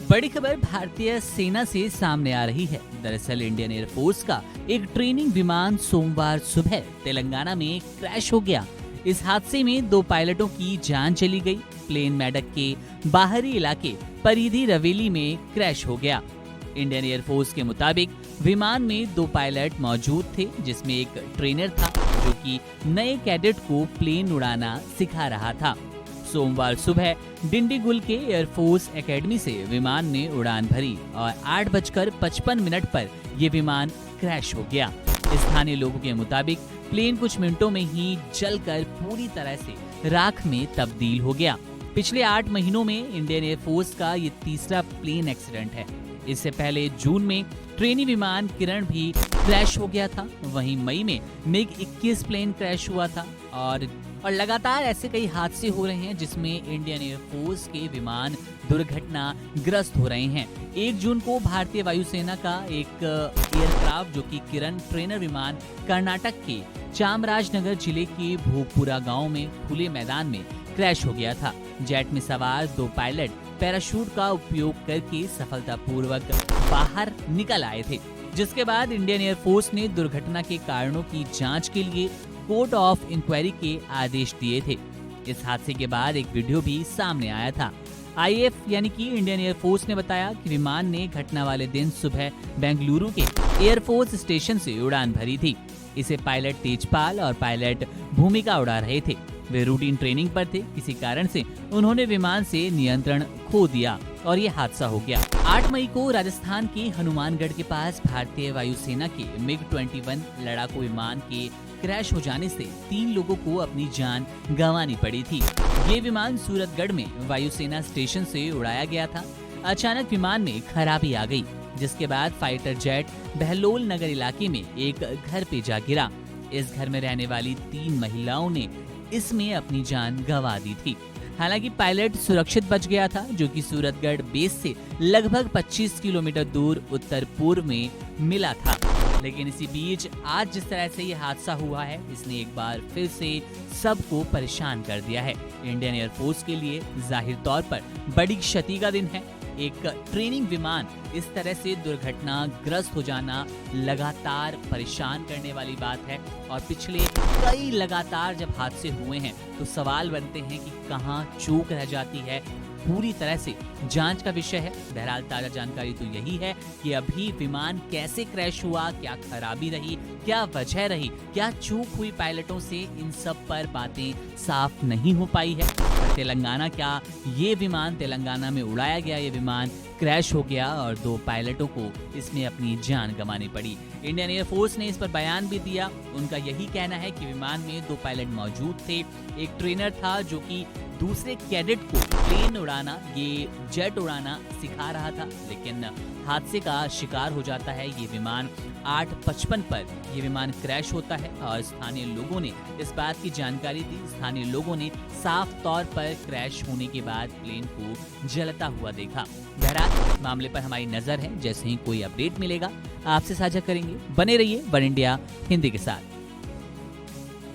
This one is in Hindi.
बड़ी खबर भारतीय सेना से सामने आ रही है। दरअसल इंडियन एयरफोर्स का एक ट्रेनिंग विमान सोमवार सुबह तेलंगाना में क्रैश हो गया। इस हादसे में 2 पायलटों की जान चली गई। प्लेन मेडक के बाहरी इलाके परिधि रवेली में क्रैश हो गया। इंडियन एयरफोर्स के मुताबिक विमान में 2 पायलट मौजूद थे, जिसमें एक ट्रेनर था जो कि नए कैडेट को प्लेन उड़ाना सिखा रहा था। सोमवार सुबह डिंडीगुल के एयरफोर्स एकेडमी से विमान ने उड़ान भरी और 8:55 पर यह विमान क्रैश हो गया। स्थानीय लोगों के मुताबिक प्लेन कुछ मिनटों में ही जलकर पूरी तरह से राख में तब्दील हो गया। पिछले 8 महीनों में इंडियन एयरफोर्स का ये तीसरा प्लेन एक्सीडेंट है। इससे पहले जून में ट्रेनी विमान किरण भी क्रैश हो गया था। वहीं मई में मिग 21 प्लेन क्रैश हुआ था और लगातार ऐसे कई हादसे हो रहे हैं जिसमें इंडियन एयरफोर्स के विमान दुर्घटनाग्रस्त हो रहे हैं। 1 जून को भारतीय वायुसेना का एक एयरक्राफ्ट जो कि किरण ट्रेनर विमान कर्नाटक के चामराजनगर जिले के भोगपुरा गांव में खुले मैदान में क्रैश हो गया था। जेट में सवार 2 पायलट पैराशूट का उपयोग करके सफलतापूर्वक बाहर निकल आए थे, जिसके बाद इंडियन एयरफोर्स ने दुर्घटना के कारणों की जांच के लिए कोर्ट ऑफ इंक्वायरी के आदेश दिए थे। इस हादसे के बाद एक वीडियो भी सामने आया था। आईएएफ यानी कि इंडियन एयरफोर्स ने बताया कि विमान ने घटना वाले दिन सुबह बेंगलुरु के एयरफोर्स स्टेशन से उड़ान भरी थी। इसे पायलट तेजपाल और पायलट भूमिका उड़ा रहे थे। वे रूटीन ट्रेनिंग पर थे। किसी कारण से उन्होंने विमान से नियंत्रण खो दिया और ये हादसा हो गया। 8 मई को राजस्थान के हनुमानगढ़ के पास भारतीय वायुसेना के मिग 21 लड़ाकू विमान के क्रैश हो जाने से 3 लोगों को अपनी जान गंवानी पड़ी थी। ये विमान सूरतगढ़ में वायुसेना स्टेशन से उड़ाया गया था। अचानक विमान में खराबी आ गई, जिसके बाद फाइटर जेट बहलोल नगर इलाके में एक घर पे जा गिरा। इस घर में रहने वाली 3 महिलाओं ने इसमें अपनी जान गंवा दी थी। हालांकि पायलट सुरक्षित बच गया था, जो कि सूरतगढ़ बेस से लगभग 25 किलोमीटर दूर उत्तर पूर्व में मिला था। लेकिन इसी बीच आज जिस तरह से ये हादसा हुआ है, इसने एक बार फिर से सबको परेशान कर दिया है। इंडियन एयरफोर्स के लिए जाहिर तौर पर बड़ी क्षति का दिन है। एक ट्रेनिंग विमान इस तरह से दुर्घटनाग्रस्त हो जाना लगातार परेशान करने वाली बात है और पिछले कई लगातार जब हादसे हुए हैं तो सवाल बनते हैं कि कहां चूक रह जाती है। पूरी तरह से जांच का विषय है। बहरहाल ताजा जानकारी तो यही है कि अभी विमान कैसे क्रैश हुआ, क्या खराबी रही, क्या वजह रही, क्या चूक हुई पायलटों से, इन सब पर बातें साफ नहीं हो पाई है। तेलंगाना क्या ये विमान तेलंगाना में उड़ाया गया, ये विमान क्रैश हो गया और 2 पायलटों को इसमें अपनी जान गंवानी पड़ी। इंडियन एयरफोर्स ने इस पर बयान भी दिया। उनका यही कहना है कि विमान में 2 पायलट मौजूद थे। एक ट्रेनर था जो कि दूसरे कैडेट को प्लेन उड़ाना, ये जेट उड़ाना सिखा रहा था, लेकिन हादसे का शिकार हो जाता है। ये विमान 8:55 पर ये विमान क्रैश होता है और स्थानीय लोगों ने इस बात की जानकारी दी। स्थानीय लोगों ने साफ तौर पर क्रैश होने के बाद प्लेन को जलता हुआ देखा। बहरहाल मामले पर हमारी नजर है। जैसे ही कोई अपडेट मिलेगा आपसे साझा करेंगे। बने रहिए वन इंडिया हिंदी के साथ।